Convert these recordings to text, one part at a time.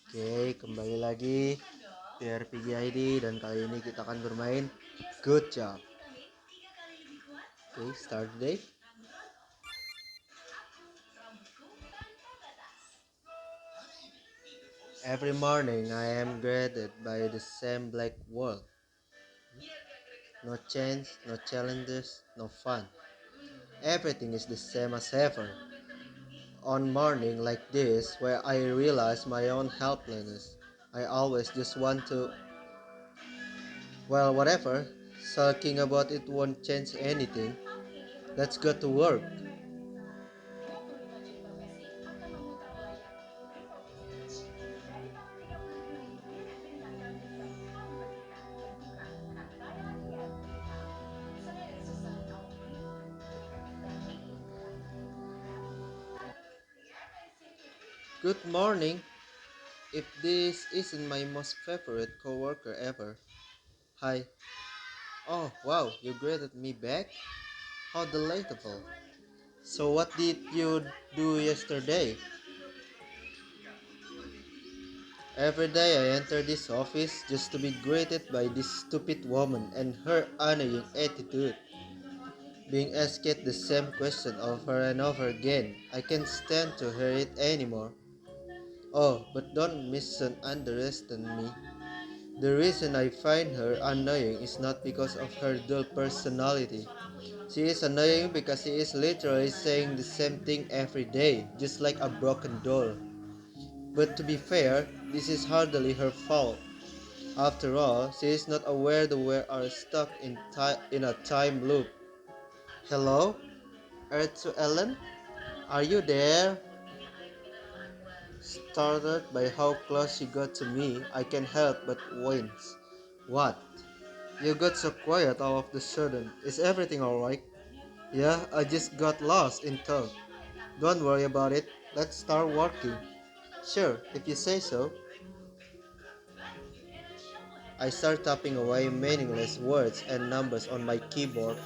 Oke, kembali lagi di RPGID dan kali ini kita akan bermain Good Job. Oke, start the day. Every morning I am greeted by the same black wall. No change, no challenges, no fun. Everything is the same as ever. On morning like this, where I realize my own helplessness, I always just want to, well, whatever. Sulking about it won't change anything. Let's go to work. Good morning. If this isn't my most favorite coworker ever. Hi. Oh, wow, you greeted me back? How delightful. So what did you do yesterday? Every day I enter this office just to be greeted by this stupid woman and her annoying attitude. Being asked the same question over and over again. I can't stand to hear it anymore. Oh, but don't misunderstand me. The reason I find her annoying is not because of her dull personality. She is annoying because she is literally saying the same thing every day, just like a broken doll. But to be fair, this is hardly her fault. After all, she is not aware that we are stuck in a time loop. Hello? Earth to Ellen? Are you there? Startled by how close she got to me, I can't help but wince. What? You got so quiet all of the sudden. Is everything alright? Yeah, I just got lost in thought. Don't worry about it. Let's start working. Sure, if you say so. I start tapping away meaningless words and numbers on my keyboard.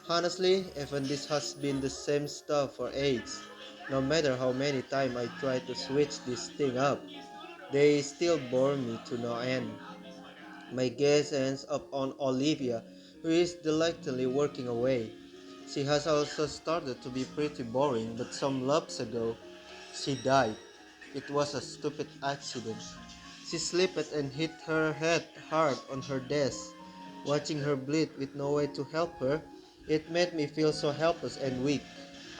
Honestly, even this has been the same stuff for ages. No matter how many times I try to switch this thing up, they still bore me to no end. My gaze ends up on Olivia, who is delightfully working away. She has also started to be pretty boring, but some laps ago, she died. It was a stupid accident. She slipped and hit her head hard on her desk. Watching her bleed with no way to help her, it made me feel so helpless and weak.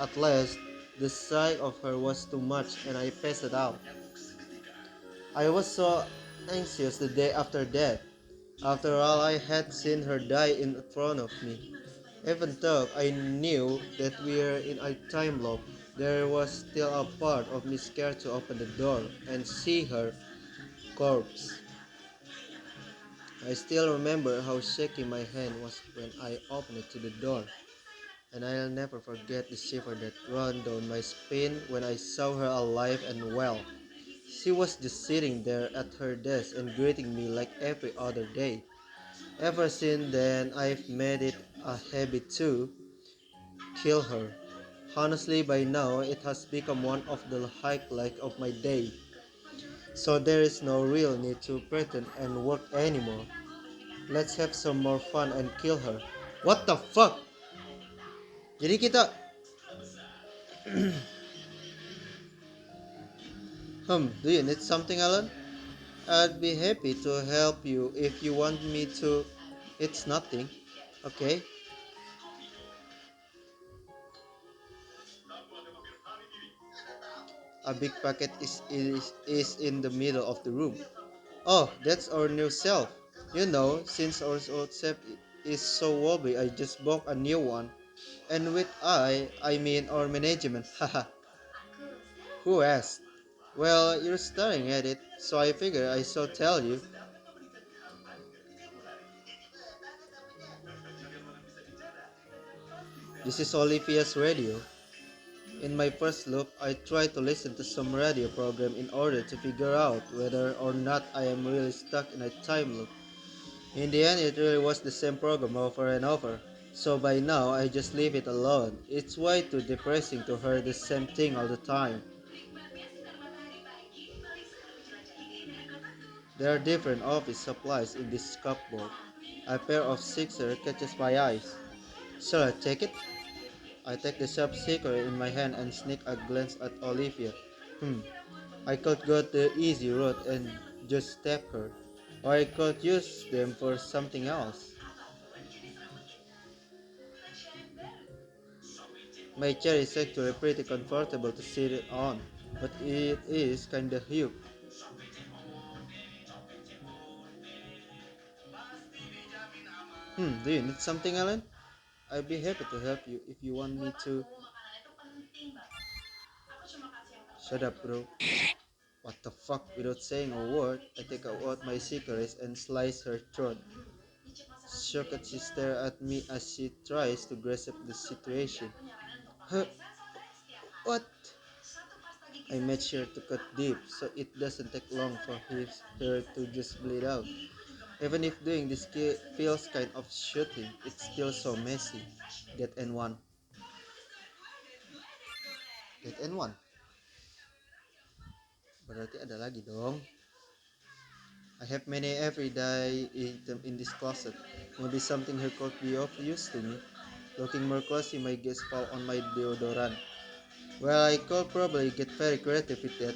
At last, the sight of her was too much and I passed out. I was so anxious the day after that. After all, I had seen her die in front of me. Even though I knew that we were in a time loop, there was still a part of me scared to open the door and see her corpse. I still remember how shaky my hand was when I opened it to the door, and I'll never forget the shiver that ran down my spine when I saw her alive and well. She was just sitting there at her desk and greeting me like every other day. Ever since then, I've made it a habit to kill her. Honestly, by now, it has become one of the highlights of my day, so there is no real need to pretend and work anymore. Let's have some more fun and kill her. What the fuck? Jadi kita, do you need something, Alan? I'd be happy to help you if you want me to. It's nothing. Okay? A big packet is in the middle of the room. Oh, that's our new self. You know, since our old self is so wobbly, I just bought a new one. And with I mean our management. Haha. Who asked? Well, you're staring at it, so I figure I shall tell you. This is Olivia's radio. In my first loop, I tried to listen to some radio program in order to figure out whether or not I am really stuck in a time loop. In the end, it really was the same program over and over. So by now, I just leave it alone. It's way too depressing to hear the same thing all the time. There are different office supplies in this cupboard. A pair of sixer catches my eyes. Shall I take it? I take the sharp sixer in my hand and sneak a glance at Olivia. Hmm, I could go the easy route and just stab her. Or I could use them for something else. My chair is actually pretty comfortable to sit on, but it is kinda huge. Do you need something, Alan? I'd be happy to help you if you want me to. Shut up, bro. What the fuck? Without saying a word, I take out my cigarettes and slice her throat. Shocked, she stares at me as she tries to grasp the situation. Huh? What? I made sure to cut deep so it doesn't take long for her to just bleed out. Even if doing this feels kind of shooting, it's still so messy. Get N1. Get N1. Berarti ada lagi dong. I have many everyday items in this closet. Maybe something here could be of use to me. Looking more closely, my gaze fall on my deodorant. Well, I could probably get very creative with that.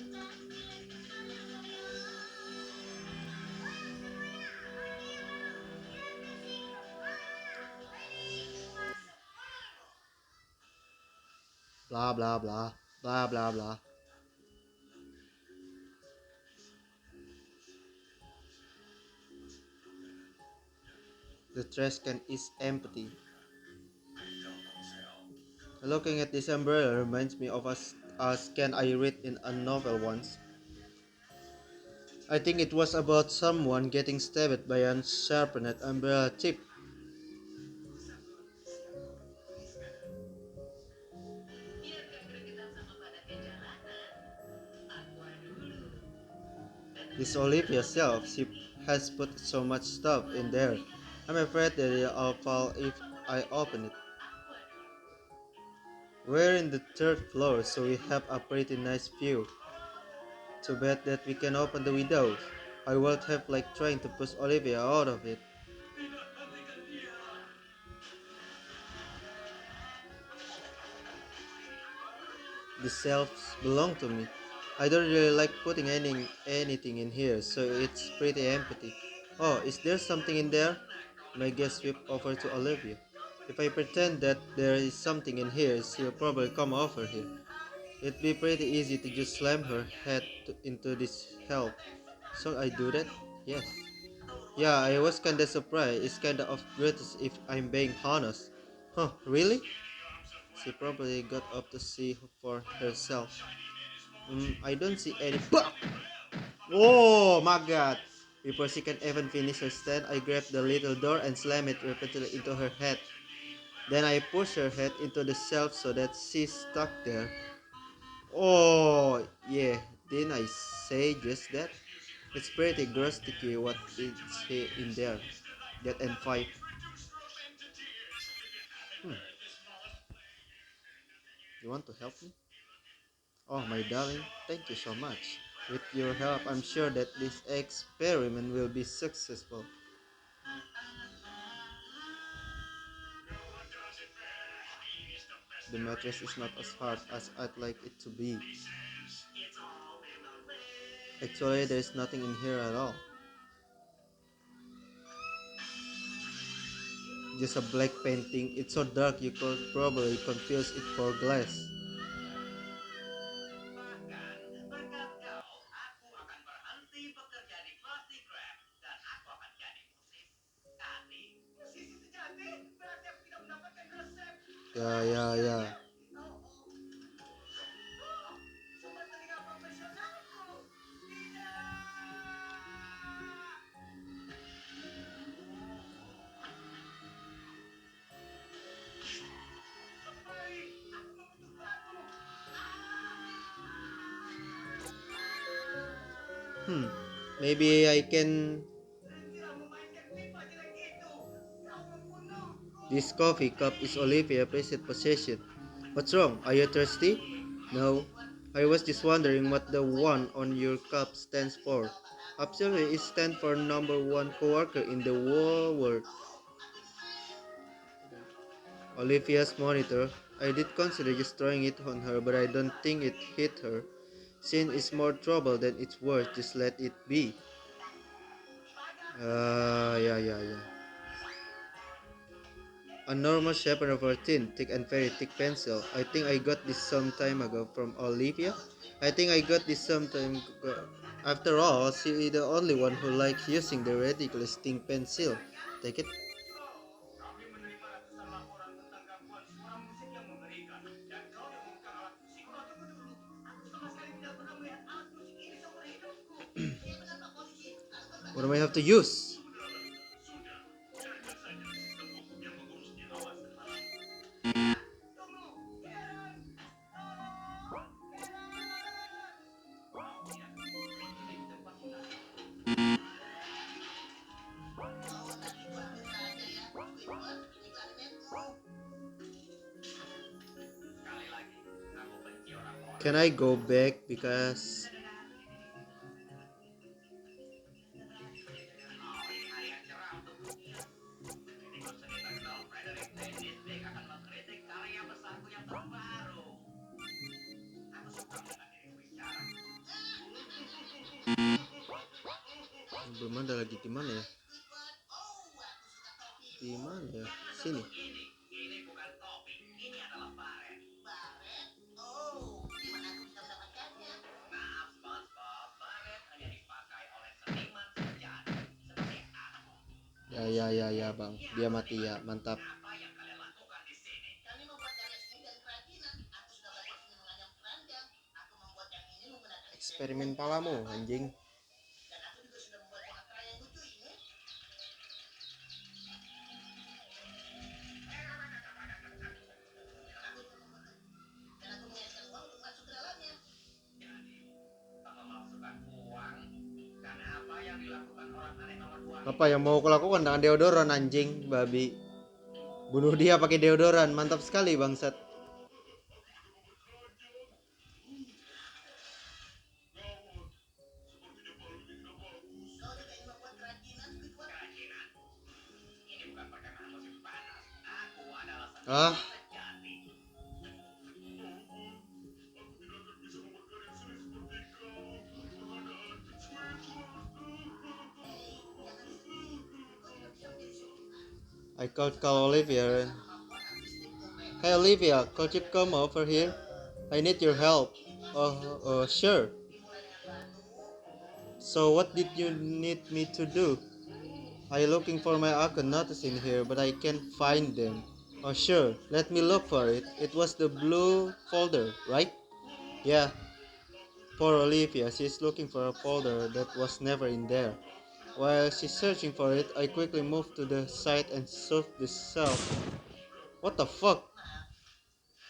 Blah blah blah. Blah blah blah. The trash can is empty. Looking at this umbrella reminds me of a scan I read in a novel once. I think it was about someone getting stabbed by a sharpened umbrella tip. This Olivia self, she has put so much stuff in there. I'm afraid that it'll fall if I open it. We're in the third floor, so we have a pretty nice view. Too bad that we can open the windows. I would have liked trying to push Olivia out of it. The shelves belong to me. I don't really like putting anything in here, so it's pretty empty. Oh, is there something in there? My gaze swept over to Olivia. If I pretend that there is something in here, she'll probably come over here. It'd be pretty easy to just slam her head into this shelf. Shall I do that? Yes. Yeah, I was kinda surprised. It's kinda of British if I'm being honest. Huh, really? She probably got up to see for herself. I don't see any. Bah! Oh my god! Before she can even finish her stand, I grabbed the little door and slammed it repeatedly into her head. Then I pushed her head into the shelf so that she's stuck there. Oh, yeah, didn't I say just that? It's pretty gross-sticky what is in there. That N5. Hmm, you want to help me? Oh, my darling, thank you so much. With your help, I'm sure that this experiment will be successful. The mattress is not as hard as I'd like it to be. Actually, there's nothing in here at all. Just a black painting. It's so dark you could probably confuse it for glass. Yeah, yeah, yeah. Hmm. Maybe I can. This coffee cup is Olivia's precious possession. What's wrong? Are you thirsty? No. I was just wondering what the one on your cup stands for. Absolutely, it stands for number one coworker in the whole world. Olivia's monitor. I did consider just throwing it on her, but I don't think it hit her. Sin is more trouble than it's worth. Just let it be. Yeah. A normal shape of a thin, thick and very thick pencil. I think I got this some time ago from Olivia. I think I got this some time ago. After all, she is the only one who likes using the ridiculous thin pencil. Take it. What do I have to use? Can I go back because belum ada lagi di mana ya? Di mana ya? Sini. Ya, Bang. Dia mati ya. Mantap. Eksperimen palamu, anjing. Apa yang mau kulakukan dengan deodoran, anjing, babi? Bunuh dia pakai deodoran. Mantap sekali, bangsat. Ah, I call Olivia. Hey Olivia, could you come over here? I need your help. Sure. So what did you need me to do? I looking for my account notice in here, but I can't find them. Oh sure, let me look for it. It was the blue folder, right? Yeah. Poor Olivia, she's looking for a folder that was never in there. While she's searching for it, I quickly moved to the site and surfed the shelf. What the fuck?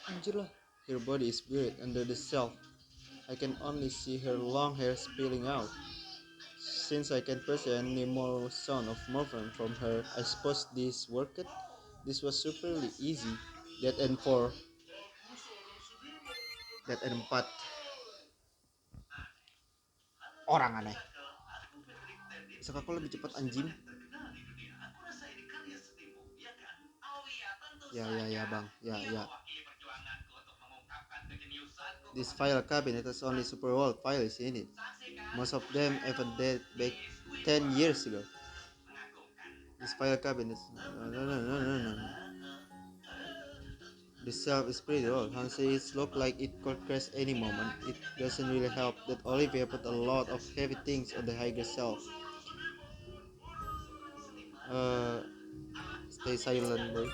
Anjir lah. Her body is buried under the shelf. I can only see her long hair spilling out. Since I can't perceive any more sound of movement from her, I suppose this worked. This was superly easy. That N4, that N4. Orang aneh. Besok aku lebih cepat anjing. Ya bang. Ya. This file cabinet has only super old files in it. Most of them even date back 10 years ago. This file cabinet. No. The shelf is pretty old. Honestly, it looks like it could crash any moment. It doesn't really help that Olivia put a lot of heavy things on the higher shelf. Uh, Stay silent, boy.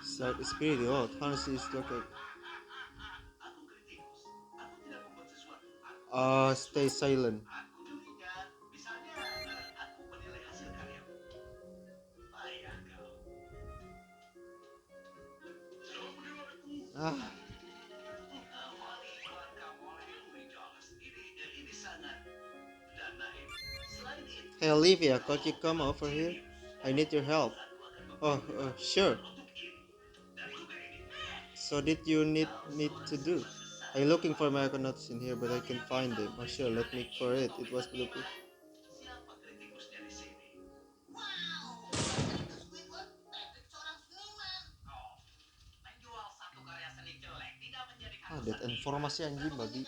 Shelf is pretty old. Honestly, it looks like. Stay silent. Ah, Hey Olivia, could you come over here? I need your help. Oh, sure. So did you need me to do? I'm looking for my notes in here, but I can't find them. Oh sure, let me for it. It was the that informasi anjing babi.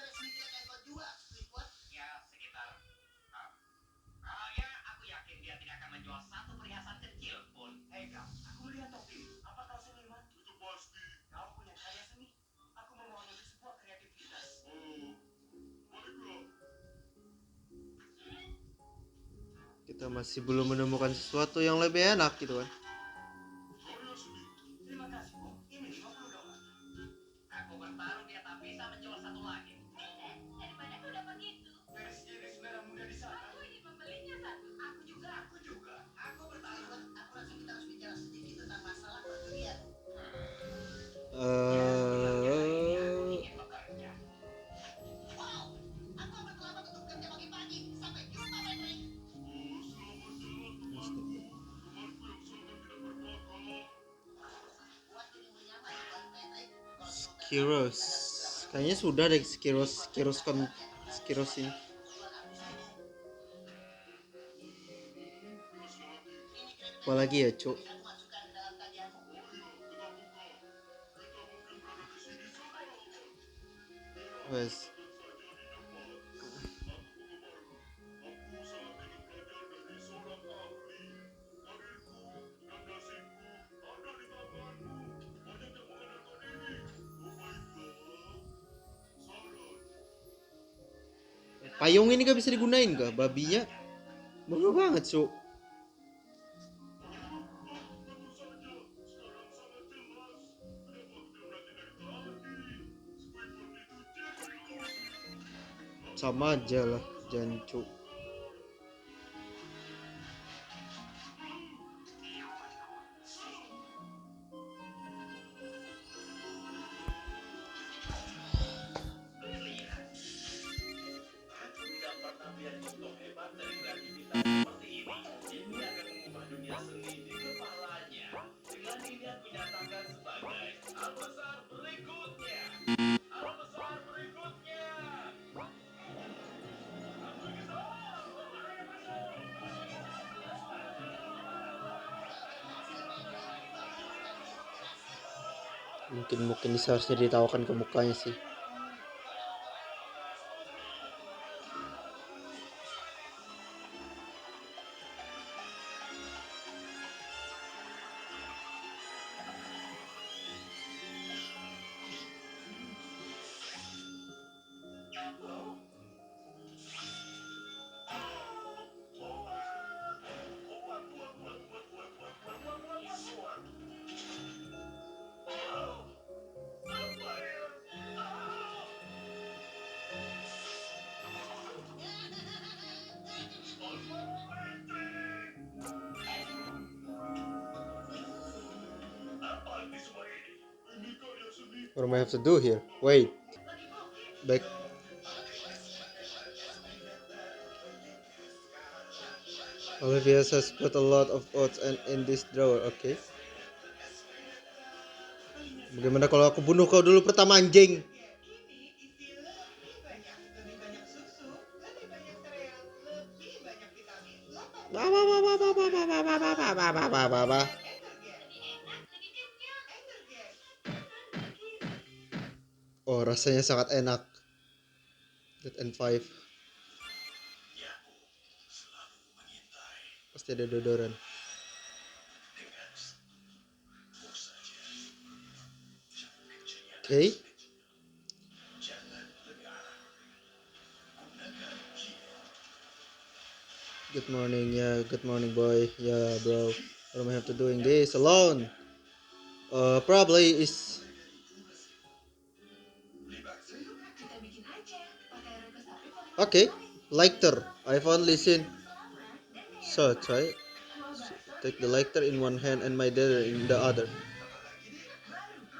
Kita masih belum menemukan sesuatu yang lebih enak gitu kan. Eh, Skiros. Kayaknya sudah deh Skiros ini. Apalagi ya, Cuk. Wes. Payung ini gak bisa digunain kah? Babinya bagus banget, Cuk. Sama aja lah, jancu. Mungkin ini seharusnya ditawakan ke mukanya sih. What am I have to do here? Wait. Back. Olivia has put a lot of oats in this drawer, okay? Bagaimana kalau aku bunuh kau dulu pertama, anjing? Oh, rasanya sangat enak. Dead and Five. Pasti ada dodoran. Okay. Good morning, yeah. Good morning, boy. Yeah, bro. What am I have to doing this alone? Probably is. Okay, lighter. I've only seen. So try. Take the lighter in one hand and my dagger in the other.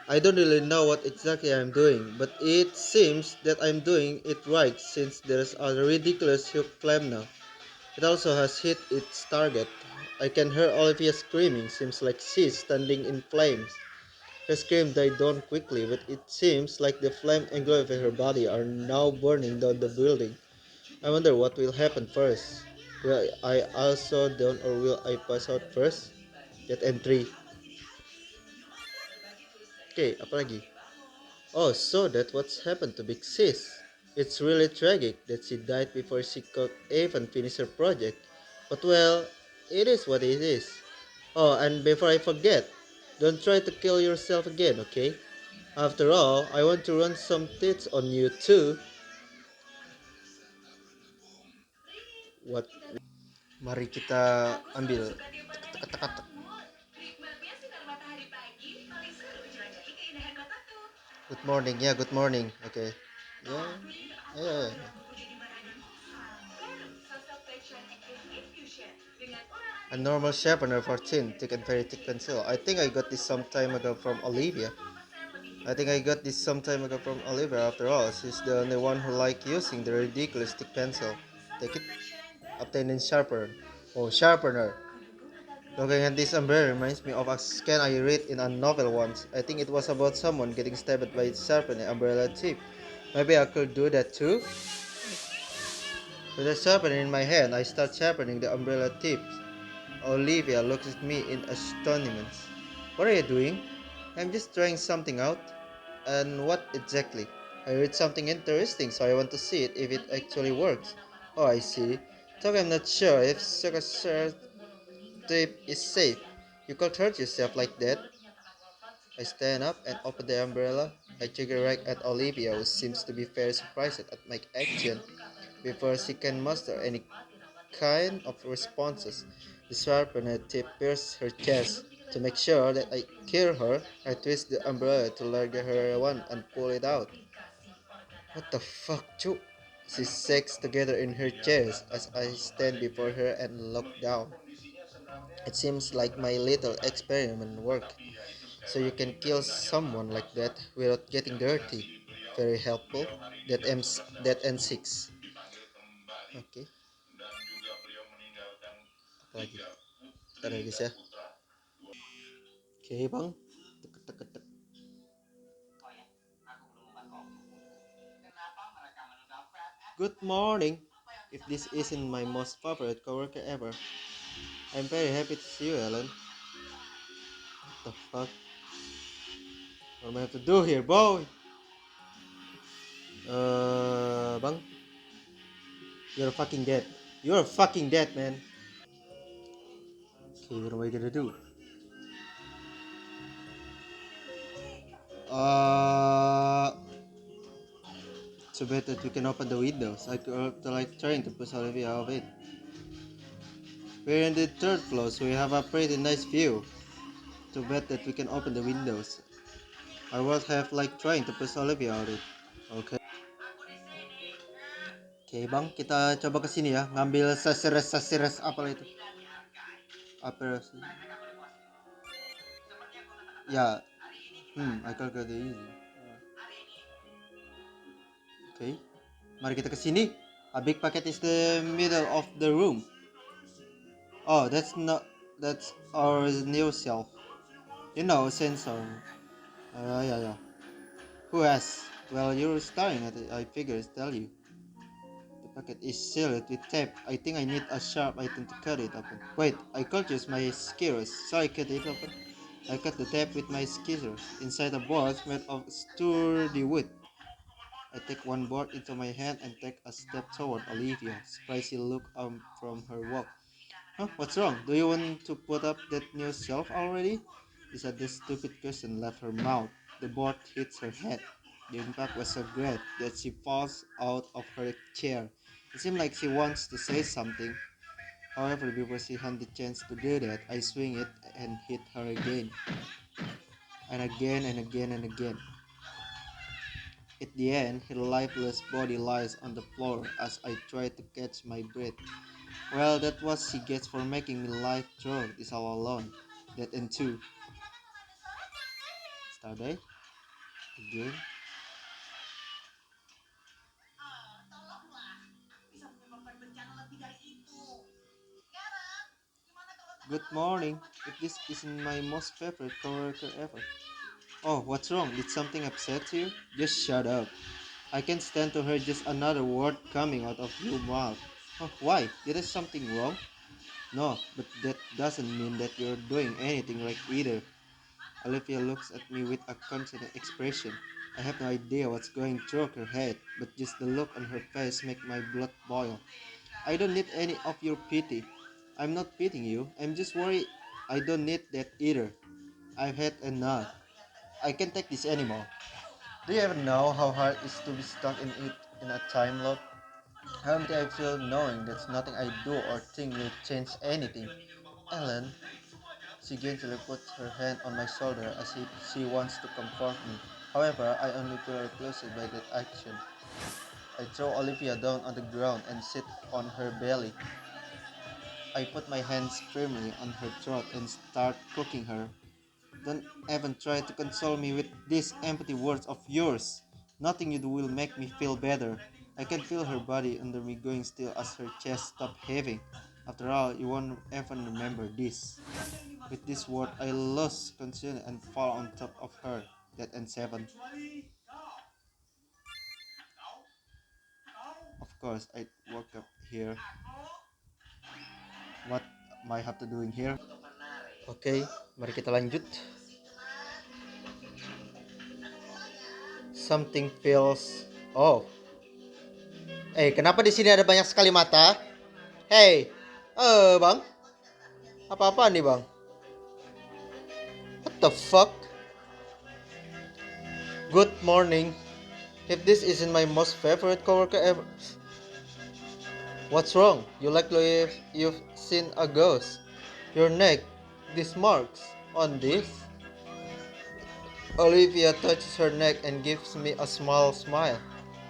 I don't really know what exactly I'm doing, but it seems that I'm doing it right since there's a ridiculous hook climb now. It also has hit its target. I can hear Olivia screaming, seems like she's standing in flames. Her scream died down quickly, but it seems like the flame engulfing her body are now burning down the building. I wonder what will happen first. Will I also down or will I pass out first? Get entry. Okay, apa lagi? Oh, so that's what's happened to Big Sis. It's really tragic that she died before she could even finish her project. But well, it is what it is. Oh, and before I forget, don't try to kill yourself again, okay? After all, I want to run some tests on you too. What? Mari kita ambil. Good morning, yeah, good morning. Okay. Yeah, yeah. A normal sharpener for thin, thick and very thick pencil. I think I got this some time ago from Olivia. After all. She's the only one who like using the ridiculous thick pencil. Take it, obtain in sharpener. Oh, sharpener. Looking at this umbrella reminds me of a scan I read in a novel once. I think it was about someone getting stabbed by a sharpened umbrella tip. Maybe I could do that too? With a sharpener in my hand, I start sharpening the umbrella tips. Olivia looks at me in astonishment. What are you doing? I'm just trying something out. And what exactly? I read something interesting, so I want to see it if it actually works. Oh, I see. Though I'm not sure if such a tape is safe. You could hurt yourself like that. I stand up and open the umbrella. I trigger right at Olivia, who seems to be very surprised at my action. Before she can muster any kind of responses, the sharpener tip pierces her chest. To make sure that I kill her, I twist the umbrella to larger her one and pull it out. What the fuck, Chu? She shakes together in her chairs as I stand before her and look down. It seems like my little experiment worked. So you can kill someone like that without getting dirty. Very helpful. That N6. Oke, apa lagi? Ntar ya guys ya. Oke bang. Tek, tek, tek, tek. Good morning. If this isn't my most favorite coworker ever, I'm very happy to see you, Ellen. What the fuck? What am I have to do here, boy? Bang, you're fucking dead. You're fucking dead, man. Okay, what am I gonna do? Uh, so bad that we can open the windows. I could like trying to push Olivia out of it. We're in the third floor, so we have a pretty nice view. Too bad that we can open the windows. I would have like trying to push Olivia out of it. Okay. Okay bang, kita coba ke sini ya, ngambil sasiras apa itu? Apa sih? Ya, I calculate easy. Okay. Mari kita ke sini. A big packet is the middle of the room. Oh, that's our new self. Sensor. Yeah. Who has? Well, you're staring at it. I figure tell you. The packet is sealed with tape. I think I need a sharp item to cut it open. Wait, I could use my skewers, so I cut it open. I cut the tape with my scissors. Inside a box made of sturdy wood. I take one board into my hand and take a step toward Olivia. Surprised she looked up from her walk. Huh? What's wrong? Do you want to put up that new shelf already? She said the stupid question left her mouth. The board hits her head. The impact was so great that she falls out of her chair. It seemed like she wants to say something. However, before she had the chance to do that, I swing it and hit her again. And again and again and again. At the end, her lifeless body lies on the floor as I try to catch my breath. Well, that was she gets for making me live through this all alone. That and two. Starday? Again? Good morning. If this isn't my most favorite coworker ever. Oh, what's wrong? Did something upset you? Just shut up. I can't stand to hear just another word coming out of your mouth. Oh, why? Did I something wrong? No, but that doesn't mean that you're doing anything right either. Olivia looks at me with a confident expression. I have no idea what's going through her head, but just the look on her face makes my blood boil. I don't need any of your pity. I'm not pitying you. I'm just worried. I don't need that either. I've had enough. I can't take this anymore. Do you ever know how hard it is to be stuck in it in a time loop? How empty I feel knowing that nothing I do or think will change anything. Ellen, she gently puts her hand on my shoulder as if she wants to comfort me. However, I only feel repulsed by that action. I throw Olivia down on the ground and sit on her belly. I put my hands firmly on her throat and start cooking her. Don't even try to console me with these empty words of yours. Nothing you do will make me feel better. I can feel her body under me going still as her chest stopped heaving. After all, you won't even remember this. With this word, I lose consciousness and fall on top of her. That ends 7. Of course, I woke up here. What am I have to doing here? Oke, mari kita lanjut. Something feels off. Kenapa di sini ada banyak sekali mata? Hey, bang, apa-apa nih bang? What the fuck? Good morning. If this isn't my most favorite coworker ever. What's wrong? You look like you've seen a ghost. Your neck, these marks on this. Olivia touches her neck and gives me a small smile.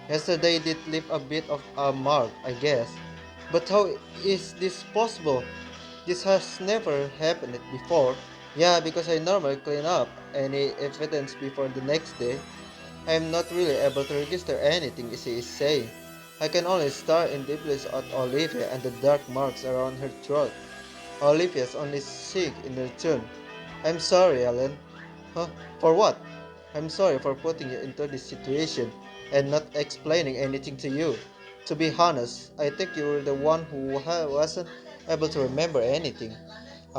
Yesterday did leave a bit of a mark, I guess. But how is this possible? This has never happened before. Yeah, because I normally clean up any evidence before the next day. I am not really able to register anything she is saying. I can only stare in deeply at Olivia and the dark marks around her throat. Olivia's only sick in return. I'm sorry, Ellen. Huh? For what? I'm sorry for putting you into this situation and not explaining anything to you. To be honest, I think you were the one who wasn't able to remember anything.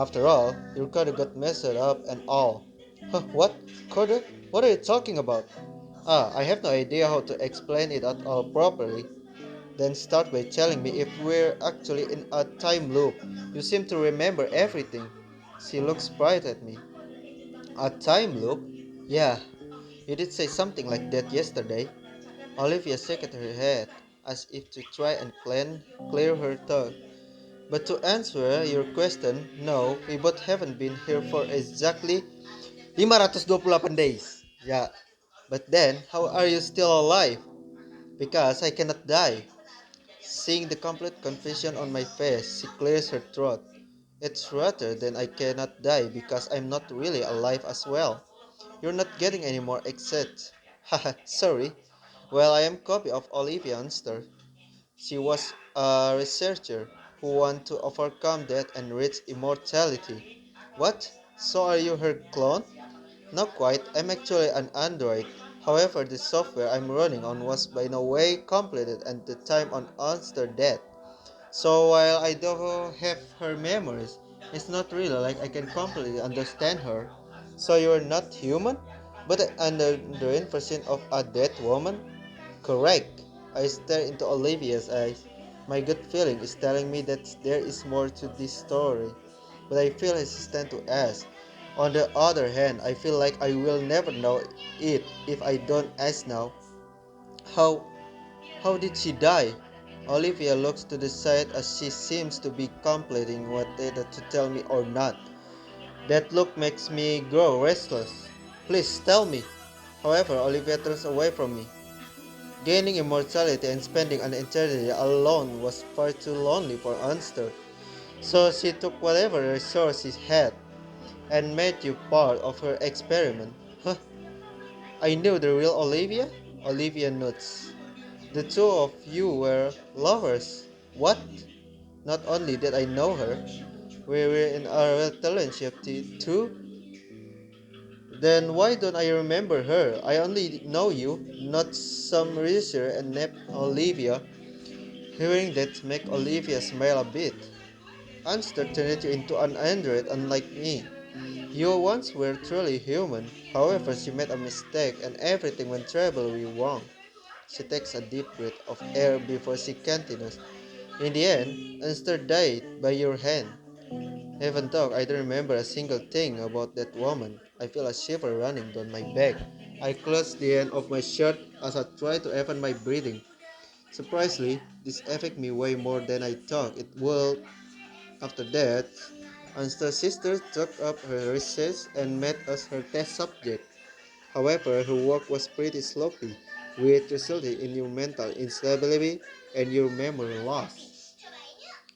After all, your code got messed up and all. Huh, what? Code? What are you talking about? I have no idea how to explain it at all properly. Then start by telling me if we're actually in a time loop. You seem to remember everything. She looks bright at me. A time loop? Yeah, you did say something like that yesterday. Olivia shook her head, as if to try and clear her thought. But to answer your question, no, we both haven't been here for exactly 528 days. Yeah, but then, how are you still alive? Because I cannot die. Seeing the complete confusion on my face, she clears her throat. It's rather than I cannot die because I'm not really alive as well. You're not getting any more excited. Haha, sorry. Well, I am copy of Olivia Unster. She was a researcher who wanted to overcome death and reach immortality. What? So are you her clone? Not quite. I'm actually an android. However, the software I'm running on was by no way completed at the time on Unster death. So while I do have her memories, it's not really like I can completely understand her. So you're not human, but under the influence of a dead woman? Correct. I stare into Olivia's eyes. My gut feeling is telling me that there is more to this story, but I feel hesitant to ask. On the other hand, I feel like I will never know it if I don't ask now. How how did she die? Olivia looks to the side as she seems to be completing whether to tell me or not. That look makes me grow restless. Please tell me. However, Olivia turns away from me. Gaining immortality and spending an eternity alone was far too lonely for Unster. So she took whatever resources she had and made you part of her experiment. Huh? I knew the real Olivia? Olivia nods. The two of you were lovers. What? Not only did I know her, We were in our relationship too? Then why don't I remember her? I only know you, not some researcher and named Olivia. Hearing that make Olivia smile a bit. Answer turned you into an android unlike me. You once were truly human. However, she made a mistake and everything went terribly wrong. She takes a deep breath of air before she continues. In the end, Esther died by your hand. Even though I don't remember a single thing about that woman, I feel a shiver running down my back. I close the end of my shirt as I try to even my breathing. Surprisingly, this affected me way more than I thought it would. After that, Esther's sister took up her research and made us her test subject. However, her work was pretty sloppy, which resulted in your mental instability and your memory loss.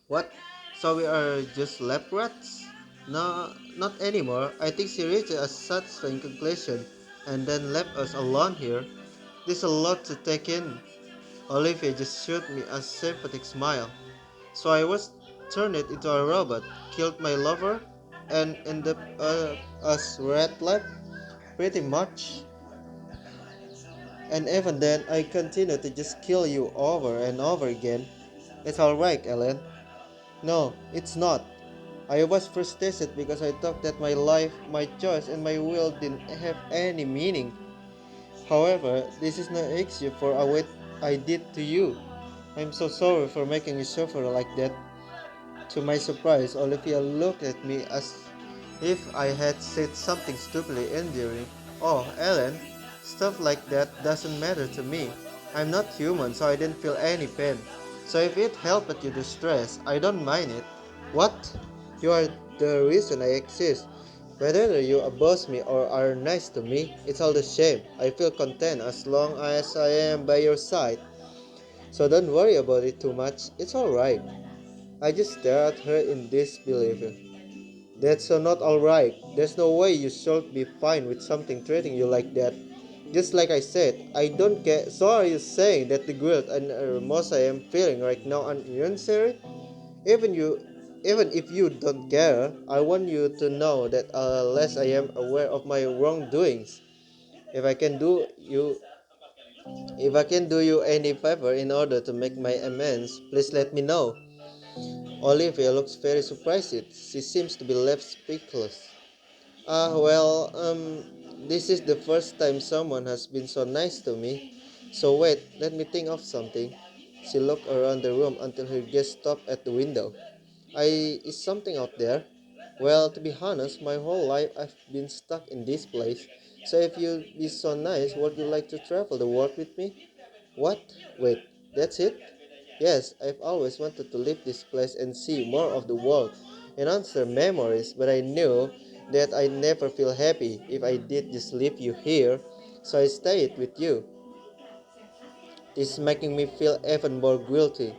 What? So we are just lab rats? No, not anymore. I think she reached a satisfying conclusion and then left us alone here. There's a lot to take in. Olivia just shot me a sympathetic smile. So I was turned into a robot, killed my lover, and ended up as red lab? Pretty much. And even then, I continue to just kill you over and over again. It's alright, Ellen. No, it's not. I was frustrated because I thought that my life, my choice, and my will didn't have any meaning. However, this is no excuse for what I did to you. I'm so sorry for making you suffer like that. To my surprise, Olivia looked at me as if I had said something stupidly endearing. Oh, Ellen, stuff like that doesn't matter to me. I'm not human, so I didn't feel any pain. So if it helped you to stress, I don't mind it. What? You are the reason I exist. Whether you abuse me or are nice to me, it's all the same. I feel content as long as I am by your side. So don't worry about it too much. It's alright. I just stared at her in disbelief. That's so not alright. There's no way you should be fine with something treating you like that. Just like I said, I don't get. So are you saying that the guilt and remorse I am feeling right now are unnecessary? Even you, even if you don't care, I want you to know that unless I am aware of my wrongdoings, if I can do you, if I can do you any favor in order to make my amends, please let me know. Olivia looks very surprised. She seems to be left speechless. This is the first time someone has been so nice to me. So wait, let me think of something. She looked around the room until her gaze stopped at the window. Is something out there? Well, to be honest, my whole life I've been stuck in this place. So if you'd be so nice, would you like to travel the world with me? What? Wait, that's it? Yes, I've always wanted to leave this place and see more of the world and answer memories, but I knew that I'd never feel happy if I did just leave you here, so I stayed with you. This is making me feel even more guilty.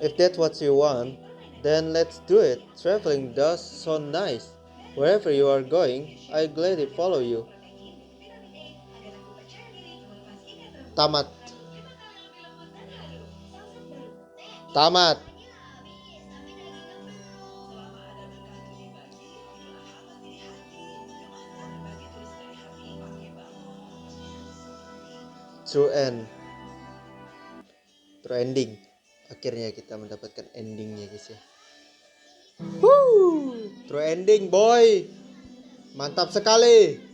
If that's what you want, then let's do it. Traveling does sound nice. Wherever you are going, I gladly follow you. Tamat. Tamat. True end. True ending. Akhirnya kita mendapatkan endingnya guys ya. Woo! True ending boy. Mantap sekali.